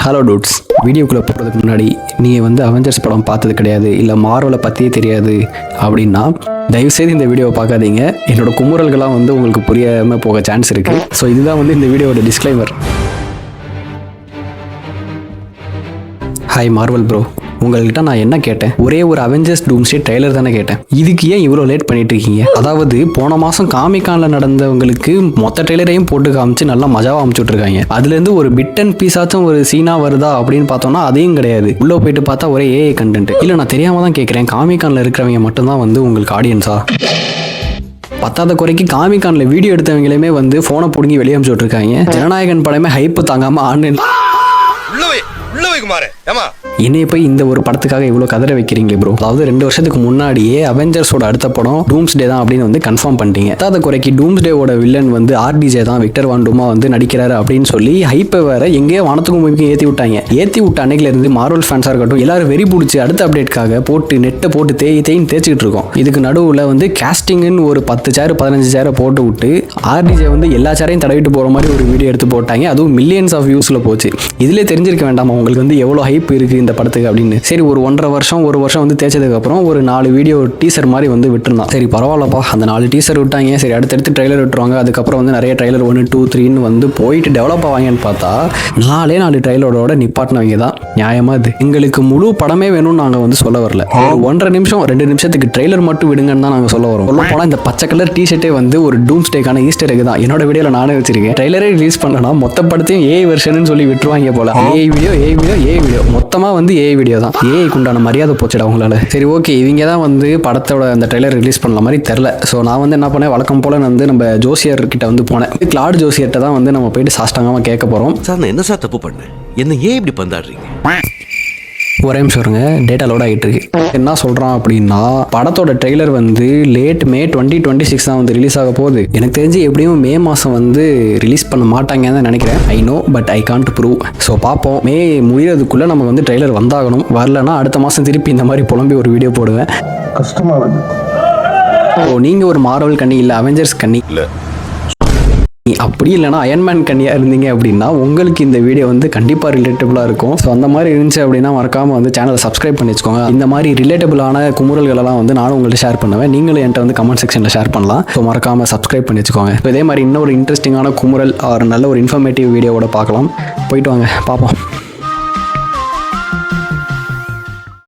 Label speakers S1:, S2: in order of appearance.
S1: Hello dudes, வீடியோக்குள்ளே போகிறதுக்கு முன்னாடி நீங்கள் வந்து அவெஞ்சர்ஸ் படம் பார்த்தது கிடையாது, இல்லை மார்வலை பற்றியே தெரியாது அப்படின்னா தயவுசெய்து இந்த வீடியோவை பார்க்காதீங்க. என்னோட குமுறல்கள்லாம் வந்து உங்களுக்கு புரியாமல் போக சான்ஸ் இருக்குது. ஸோ இதுதான் வந்து இந்த வீடியோவோட டிஸ்க்ளைமர். ஹாய் மார்வல் ப்ரோ, உங்கள்கிட்ட நான் என்ன கேட்டேன்? ஒரே ஒரு அவெஞ்சர்ஸ் டூம்ஸ்டே ட்ரெய்லர் தானே கேட்டேன். இதுக்கு ஏன் இவ்வளோ லேட் பண்ணிட்டு இருக்கீங்க? அதாவது போன மாதம் காமிகானில் நடந்தவங்களுக்கு மொத்த ட்ரெய்லரையும் போட்டு காமிச்சு நல்லா மஜாவாக அமுச்சுட்ருக்காங்க. அதுலேருந்து ஒரு பிட் அண்ட் பீஸாச்சும் ஒரு சீனாக வருதா அப்படின்னு பார்த்தோம்னா அதையும் கிடையாது. உள்ளே போயிட்டு பார்த்தா ஒரே ஏஐ கண்டென்ட். இல்லை, நான் தெரியாமல் தான் கேட்குறேன், காமிகானில் இருக்கிறவங்க மட்டும்தான் வந்து உங்களுக்கு ஆடியன்ஸா? பத்தாத குறைக்கு காமிகானில் வீடியோ எடுத்தவங்களையுமே வந்து ஃபோனை பிடுங்கி வெளியே அமுச்சு விட்ருக்காங்க. ஜனநாயகன் படமே ஹைப்பு தாங்காமல் ஆன்லைன் என்னைய போய் இந்த ஒரு படத்துக்காக இவ்வளோ கதற வைக்கிறீங்களே ப்ரோ. அதாவது 2 வருஷத்துக்கு முன்னாடியே அவெஞ்சர்ஸோட அடுத்த படம் டூம்ஸ்டே தான் அப்படின்னு வந்து கன்ஃபார்ம் பண்ணிட்டீங்க. அதாவது குறைக்கு டூம்ஸ்டேவோட வில்லன் வந்து ஆர்டிஜே தான், விக்டர் வான் டூமா வந்து நடிக்கிறாரு அப்படின்னு சொல்லி ஹைப்பை வேற எங்கேயோ வானத்துக்கும் பூமிக்கும் ஏற்றி விட்டாங்க. ஏற்றி விட்ட அன்னைக்குல இருந்து மார்வல் ஃபேன்ஸாக இருக்கட்டும் எல்லாரும் வெறி பிடிச்சி அடுத்த அப்டேட்காக போட்டு நெட்டை போட்டு தேய்ன்னு தேய்ச்சிக்கிட்டு இருக்கோம். இதுக்கு நடுவில் வந்து கேஸ்டிங்னு ஒரு 10 சேர் 15 சேரை போட்டு விட்டு ஆர்டிஜே வந்து எல்லா சேரையும் தடவிட்டு போகிற மாதிரி ஒரு வீடியோ எடுத்து போட்டாங்க. அதுவும் மில்லியன்ஸ் ஆஃப் வியூஸில் போச்சு. இதிலே தெரிஞ்சிருக்க வேண்டாமா உங்களுக்கு வந்து எவ்வளோ ஹைப் இருக்குது இந்த படத்துக்கு அப்படின்னு. சரி, ஒரு 1.5 வருஷம் வந்து தேய்ச்சதுக்கு அப்புறம் ஒரு 4 வீடியோ டீசர் மாதிரி வந்து விட்டுருந்தான். சரி பரவாயில்லப்பா, அந்த 4 டீசர் விட்டாங்க. சரி, அடுத்தடுத்து ட்ரைலர் விட்டுருவாங்க. அதுக்கப்புறம் வந்து நிறைய ட்ரைலர் 1, 2, 3ன்னு வந்து போயிட்டு டெவலப் ஆவாங்கன்னு பார்த்தா 4 ட்ரைலரோட நிப்பாட்டினவங்க தான். நியாயமா இது? எங்களுக்கு முழு படமே வேணும்னு நாங்கள் வந்து சொல்ல வரல. 1.5 நிமிஷம் 2 நிமிஷத்துக்கு ட்ரைலர் மட்டும் விடுங்கன்னு தான் நாங்கள் சொல்ல வரோம். சொல்ல போனால் இந்த பச்சை கலர் டிஷர்ட்டே வந்து ஒரு டூம்ஸ்டேக்கான ஈஸ்டர் எக் தான். என்னோட வீடியோவில் நானே வச்சிருக்கேன். ட்ரைலரே ரிலீஸ் பண்ணனா மொத்த படத்தையும் ஏஐ வெர்ஷன் சொல்லி விட்டுருவாங்க போல. ஏஐ வீடியோ மொத்தமாக வந்து ஏஐ வீடியோ தான். ஏஐக்கு உண்டான மரியாதை போச்சுடா உங்களால். சரி ஓகே, இவங்க தான் வந்து படத்தோட அந்த ட்ரைலர் ரிலீஸ் பண்ணல மாதிரி தெரில. ஸோ நான் வந்து என்ன பண்ணேன், வழக்கம் போல் வந்து நம்ம ஜோசியர் கிட்ட வந்து போனேன். கிளாட் ஜோசியர்கிட்ட தான் வந்து நம்ம போயிட்டு சாஷ்டாங்கமாக கேட்க போகிறோம்.
S2: சார், நான் என்ன சார் தப்பு பண்ணேன்? என்ன ஏன் இப்படி பந்தாடுறீங்க?
S1: ஒரே நிமிஷம் இருங்க, டேட்டா லோட் ஆகிட்டு இருக்கு. என்ன சொல்கிறான் அப்படின்னா, படத்தோட ட்ரெய்லர் வந்து லேட் மே 2026 தான் வந்து ரிலீஸ் ஆக போகுது. எனக்கு தெரிஞ்சு எப்படியும் மே மாதம் வந்து ரிலீஸ் பண்ண மாட்டாங்கன்னு தான் நினைக்கிறேன். I know, but I can't prove. So பார்ப்போம். மே முடிகிறதுக்குள்ளே நம்ம வந்து ட்ரெய்லர் வந்தாகணும். வரலன்னா அடுத்த மாதம் திருப்பி இந்த மாதிரி புலம்பி ஒரு வீடியோ போடுவேன்.
S3: கஷ்டமாக இருக்கு.
S1: ஓ, நீங்கள் ஒரு மார்வல் கண்ணி இல்லை அவெஞ்சர்ஸ் கண்ணி இல்லை, அப்படி இல்லைனா அயன்மேன் கண்ணியாக இருந்தீங்க அப்படின்னா உங்களுக்கு இந்த வீடியோ வந்து கண்டிப்பாக ரிலேட்டபுளாக இருக்கும். ஸோ அந்த மாதிரி இருந்துச்சு அப்படின்னா மறக்காமல் வந்து சேனலை சப்ஸ்கிரைப் பண்ணி வச்சுக்கோங்க. இந்த மாதிரி ரிலேட்டபுளான குமுறல்களெல்லாம் வந்து நானும் உங்கள்கிட்ட ஷேர் பண்ணுவேன். நீங்களும் என்கிட்ட வந்து கமெண்ட் செக்ஷனில் ஷேர் பண்ணலாம். ஸோ மறக்காமல் சப்ஸ்கிரைப் பண்ணி வச்சுக்கோங்க. இதே மாதிரி இன்னொரு இன்ட்ரெஸ்டிங்கான குமுறல் ஒரு நல்ல ஒரு இன்ஃபர்மேட்டிவ் வீடியோவோட பார்க்கலாம். போயிட்டு வாங்க, பார்ப்போம்.